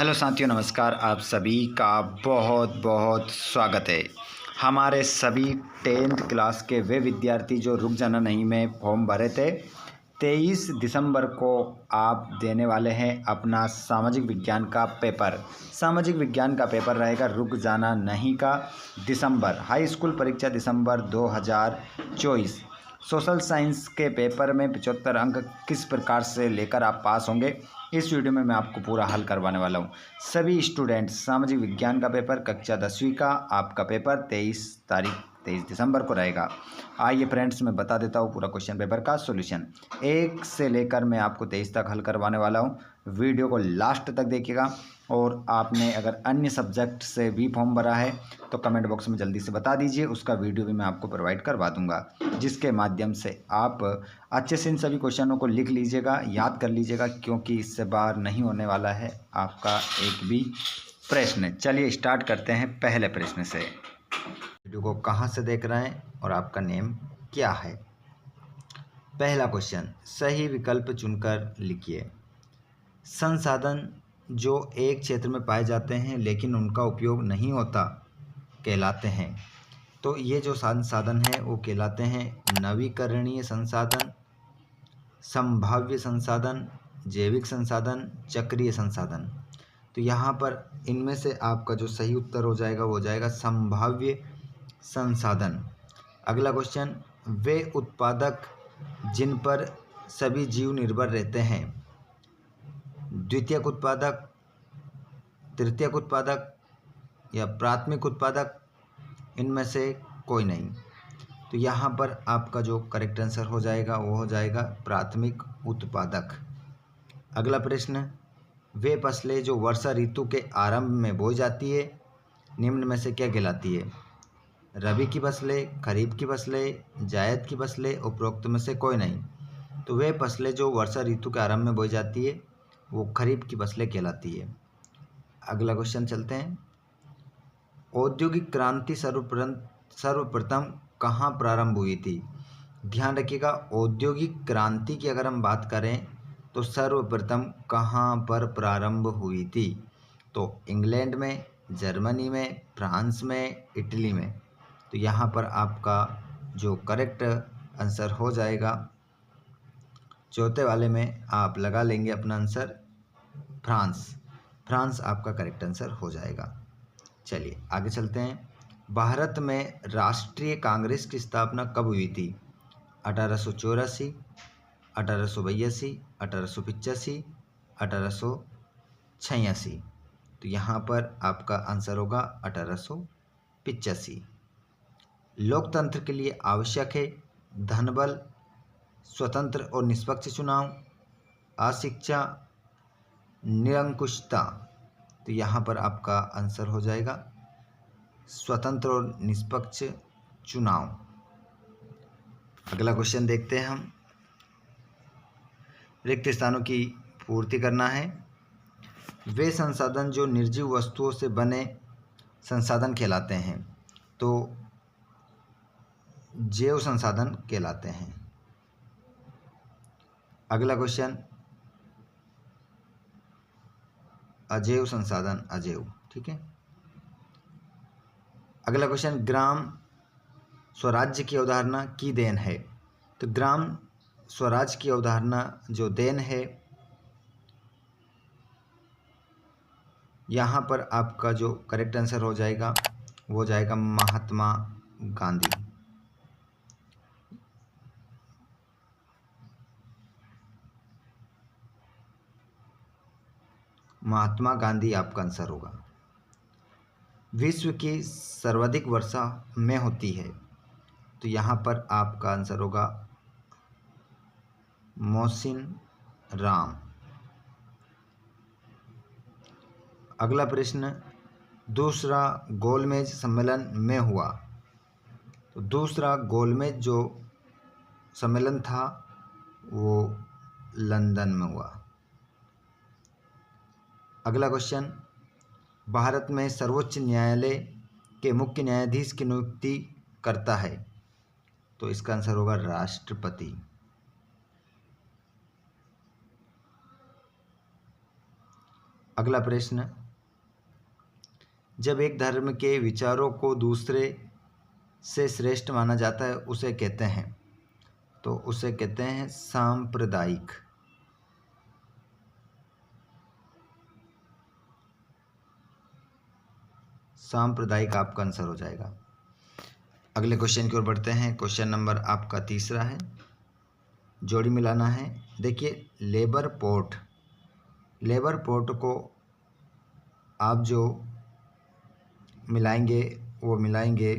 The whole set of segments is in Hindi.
हेलो साथियों, नमस्कार। आप सभी का बहुत बहुत स्वागत है। हमारे सभी 10th क्लास के वे विद्यार्थी जो रुक जाना नहीं में फॉर्म भरे थे, 23 दिसंबर को आप देने वाले हैं अपना सामाजिक विज्ञान का पेपर। सामाजिक विज्ञान का पेपर रहेगा रुक जाना नहीं का दिसंबर, हाई स्कूल परीक्षा दिसंबर 2024। सोशल साइंस के पेपर में 75 अंक किस प्रकार से लेकर आप पास होंगे, इस वीडियो में मैं आपको पूरा हल करवाने वाला हूँ। सभी स्टूडेंट्स, सामाजिक विज्ञान का पेपर कक्षा 10वीं का आपका पेपर 23 दिसंबर को रहेगा। आइए फ्रेंड्स, मैं बता देता हूँ पूरा क्वेश्चन पेपर का सॉल्यूशन। 1 से लेकर मैं आपको 23 तक हल करवाने वाला हूँ। वीडियो को लास्ट तक देखिएगा। और आपने अगर अन्य सब्जेक्ट से भी फॉर्म भरा है तो कमेंट बॉक्स में जल्दी से बता दीजिए, उसका वीडियो भी मैं आपको प्रोवाइड करवा दूंगा, जिसके माध्यम से आप अच्छे से इन सभी क्वेश्चनों को लिख लीजिएगा, याद कर लीजिएगा, क्योंकि इससे बाहर नहीं होने वाला है आपका एक भी प्रश्न। चलिए स्टार्ट करते हैं पहले प्रश्न से। वीडियो को कहाँ से देख रहे हैं और आपका नेम क्या है। पहला क्वेश्चन, सही विकल्प चुनकर लिखिए। संसाधन जो एक क्षेत्र में पाए जाते हैं लेकिन उनका उपयोग नहीं होता कहलाते हैं। तो ये जो संसाधन है वो कहलाते हैं नवीकरणीय संसाधन, संभाव्य संसाधन, जैविक संसाधन, चक्रीय संसाधन। तो यहाँ पर इनमें से आपका जो सही उत्तर हो जाएगा वो हो जाएगा संभाव्य संसाधन। अगला क्वेश्चन, वे उत्पादक जिन पर सभी जीव निर्भर रहते हैं, द्वितीयक उत्पादक, तृतीयक उत्पादक या प्राथमिक उत्पादक, इनमें से कोई नहीं। तो यहाँ पर आपका जो करेक्ट आंसर हो जाएगा वो हो जाएगा प्राथमिक उत्पादक। अगला प्रश्न, वे फसलें जो वर्षा ऋतु के आरंभ में बोई जाती है निम्न में से क्या कहलाती है? रबी की फसलें, खरीफ की फसलें, जायद की फसलें, उपरोक्त में से कोई नहीं। तो वे फसलें जो वर्षा ऋतु के आरंभ में बोई जाती है वो खरीफ की फसलें कहलाती है। अगला क्वेश्चन चलते हैं। औद्योगिक क्रांति सर्वप्रथम कहाँ प्रारंभ हुई थी? ध्यान रखिएगा, औद्योगिक क्रांति की अगर हम बात करें तो सर्वप्रथम कहाँ पर प्रारंभ हुई थी? तो इंग्लैंड में, जर्मनी में, फ्रांस में, इटली में। तो यहाँ पर आपका जो करेक्ट आंसर हो जाएगा, चौथे वाले में आप लगा लेंगे अपना आंसर फ्रांस। फ्रांस आपका करेक्ट आंसर हो जाएगा। चलिए आगे चलते हैं। भारत में राष्ट्रीय कांग्रेस की स्थापना कब हुई थी? 1884, 1882, 1885, 1886। तो यहाँ पर आपका आंसर होगा 1885। लोकतंत्र के लिए आवश्यक है धनबल, स्वतंत्र और निष्पक्ष चुनाव, अशिक्षा, निरंकुशता। तो यहाँ पर आपका आंसर हो जाएगा स्वतंत्र और निष्पक्ष चुनाव। अगला क्वेश्चन देखते हैं हम। रिक्त स्थानों की पूर्ति करना है। वे संसाधन जो निर्जीव वस्तुओं से बने संसाधन कहलाते हैं, तो जैव संसाधन कहलाते हैं। अगला क्वेश्चन, अजैव संसाधन, अजैव, ठीक है। अगला क्वेश्चन, ग्राम स्वराज्य की अवधारणा की देन है। तो ग्राम स्वराज की अवधारणा जो देन है, यहाँ पर आपका जो करेक्ट आंसर हो जाएगा वो हो जाएगा महात्मा गांधी। महात्मा गांधी आपका आंसर होगा। विश्व की सर्वाधिक वर्षा में होती है, तो यहाँ पर आपका आंसर होगा मोहसिन राम। अगला प्रश्न, दूसरा गोलमेज सम्मेलन में हुआ। तो दूसरा गोलमेज जो सम्मेलन था वो लंदन में हुआ। अगला क्वेश्चन, भारत में सर्वोच्च न्यायालय के मुख्य न्यायाधीश की नियुक्ति करता है। तो इसका आंसर होगा अगला प्रश्न, जब एक धर्म के विचारों को दूसरे से श्रेष्ठ माना जाता है उसे कहते हैं, तो उसे कहते हैं सांप्रदायिक। सांप्रदायिक आपका आंसर हो जाएगा। अगले क्वेश्चन की ओर बढ़ते हैं। क्वेश्चन नंबर आपका तीसरा है, जोड़ी मिलाना है। देखिए, लेबर पोर्ट को आप जो मिलाएंगे वो मिलाएंगे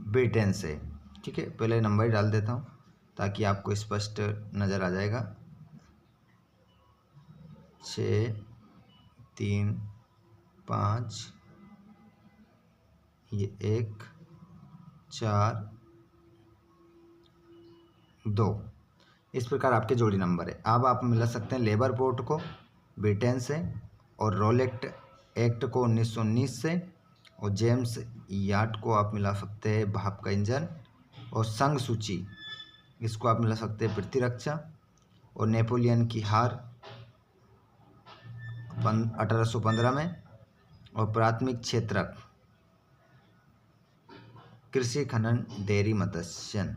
ब्रिटेन से। ठीक है, पहले नंबर ही डाल देता हूँ ताकि आपको स्पष्ट नज़र आ जाएगा। 6 3 5, ये 1 4 2, इस प्रकार आपके जोड़ी नंबर है। अब आप मिला सकते हैं लेबर पोर्ट को ब्रिटेन से, और रोलेट एक्ट को 1919 से, और जेम्स याट को आप मिला सकते हैं भाप का इंजन, और संघ सूची इसको आप मिला सकते हैं प्रतिरक्षा, और नेपोलियन की हार 1815 में, और प्राथमिक क्षेत्रक कृषि खनन डेयरी मत्स्य,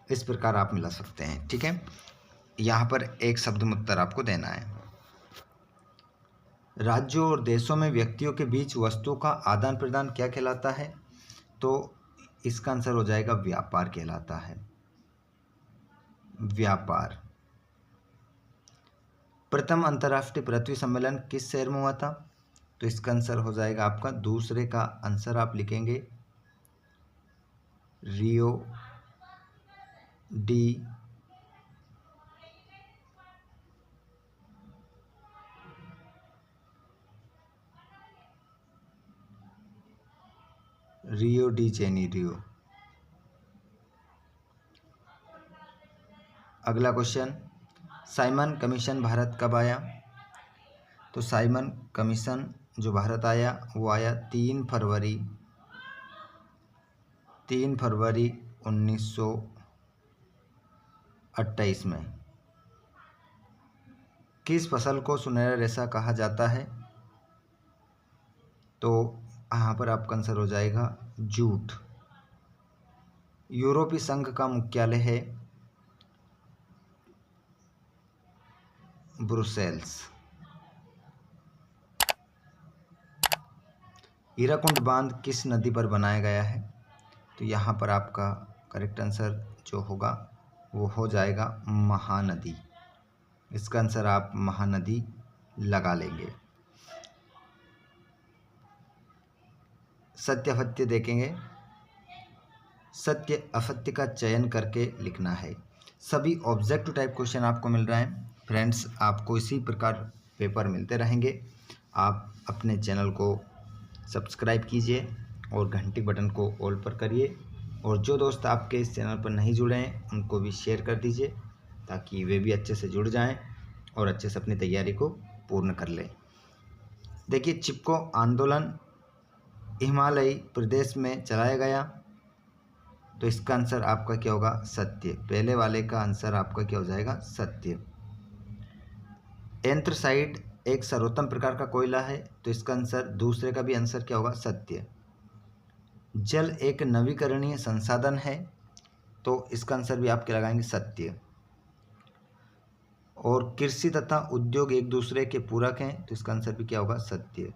इस प्रकार आप मिला सकते हैं। ठीक है, यहाँ पर एक शब्द उत्तर आपको देना है। राज्यों और देशों में व्यक्तियों के बीच वस्तुओं का आदान प्रदान क्या कहलाता है, तो इसका आंसर हो जाएगा व्यापार कहलाता है। व्यापार। प्रथम अंतर्राष्ट्रीय पृथ्वी सम्मेलन किस शहर में हुआ था, तो इसका आंसर हो जाएगा आपका दूसरे का आंसर आप लिखेंगे रियो डी जेनेरियो। अगला क्वेश्चन, साइमन कमीशन भारत कब आया, तो साइमन कमीशन जो भारत आया वो आया 3 फरवरी 1928 में। किस फसल को सुनहरा रेशा कहा जाता है, तो यहाँ पर आपका आंसर हो जाएगा जूट। यूरोपीय संघ का मुख्यालय है ब्रुसेल्स। हीराकुंड बांध किस नदी पर बनाया गया है, तो यहाँ पर आपका करेक्ट आंसर जो होगा वो हो जाएगा महानदी। इसका आंसर आप महानदी लगा लेंगे। सत्य असत्य देखेंगे, सत्य असत्य का चयन करके लिखना है। सभी ऑब्जेक्टिव टाइप क्वेश्चन आपको मिल रहे हैं फ्रेंड्स। आपको इसी प्रकार पेपर मिलते रहेंगे। आप अपने चैनल को सब्सक्राइब कीजिए और घंटी बटन को ऑल पर करिए, और जो दोस्त आपके इस चैनल पर नहीं जुड़े हैं उनको भी शेयर कर दीजिए ताकि वे भी अच्छे से जुड़ जाएं और अच्छे से अपनी तैयारी को पूर्ण कर लें। देखिए, चिपको आंदोलन हिमालयी प्रदेश में चलाया गया, तो इसका आंसर आपका क्या होगा, सत्य। पहले वाले का आंसर आपका क्या हो जाएगा, सत्य। एंथ्रासाइट एक सर्वोत्तम प्रकार का कोयला है, तो इसका आंसर दूसरे का भी आंसर क्या होगा, सत्य। जल एक नवीकरणीय संसाधन है, तो इसका आंसर भी आप क्या लगाएंगे, सत्य। और कृषि तथा उद्योग एक दूसरे के पूरक हैं, तो इसका आंसर भी क्या होगा, सत्य।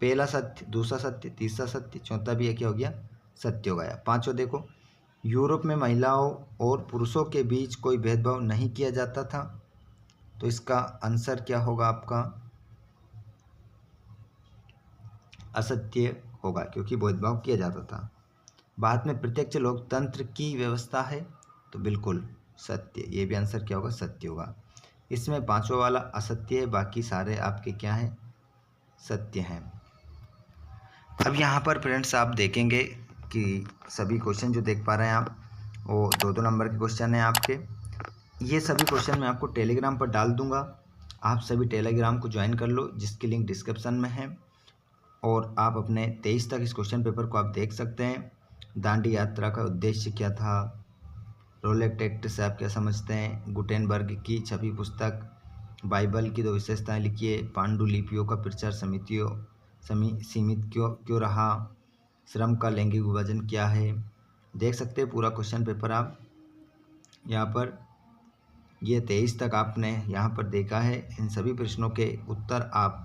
पहला सत्य, दूसरा सत्य, तीसरा सत्य, चौथा भी क्या हो गया, सत्य हो गया। पांचवा देखो, यूरोप में महिलाओं और पुरुषों के बीच कोई भेदभाव नहीं किया जाता था, तो इसका आंसर क्या होगा आपका, असत्य होगा, क्योंकि भेदभाव किया जाता था। भारत में प्रत्यक्ष लोकतंत्र की व्यवस्था है, तो बिल्कुल सत्य, ये भी आंसर क्या होगा, सत्य होगा। इसमें पांचवा वाला असत्य है, बाकी सारे आपके क्या हैं, सत्य हैं। अब यहाँ पर फ्रेंड्स आप देखेंगे कि सभी क्वेश्चन जो देख पा रहे हैं आप, वो 2-2 नंबर के क्वेश्चन हैं आपके। ये सभी क्वेश्चन मैं आपको टेलीग्राम पर डाल दूंगा, आप सभी टेलीग्राम को ज्वाइन कर लो, जिसकी लिंक डिस्क्रिप्शन में है। और आप अपने 23 तक इस क्वेश्चन पेपर को आप देख सकते हैं। दांडी यात्रा का उद्देश्य क्या था, रोलेक्ट एक्ट से आप क्या समझते हैं? गुटेनबर्ग की छपी पुस्तक बाइबल की 2 विशेषताएं लिखिए। पांडुलिपियों का प्रचार सीमित क्यों रहा? श्रम का लैंगिक विभाजन क्या है? देख सकते हैं पूरा क्वेश्चन पेपर आप यहाँ पर। ये 23 तक आपने यहाँ पर देखा है। इन सभी प्रश्नों के उत्तर आप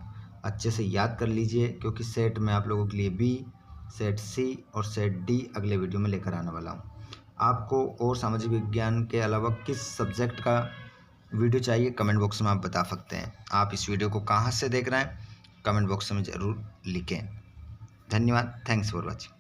अच्छे से याद कर लीजिए, क्योंकि सेट में आप लोगों के लिए बी, सेट सी और सेट डी अगले वीडियो में लेकर आने वाला हूँ। आपको और सामाजिक विज्ञान के अलावा किस सब्जेक्ट का वीडियो चाहिए कमेंट बॉक्स में आप बता सकते हैं। आप इस वीडियो को कहाँ से देख रहे हैं कमेंट बॉक्स में ज़रूर लिखें। धन्यवाद। Thanks for watching.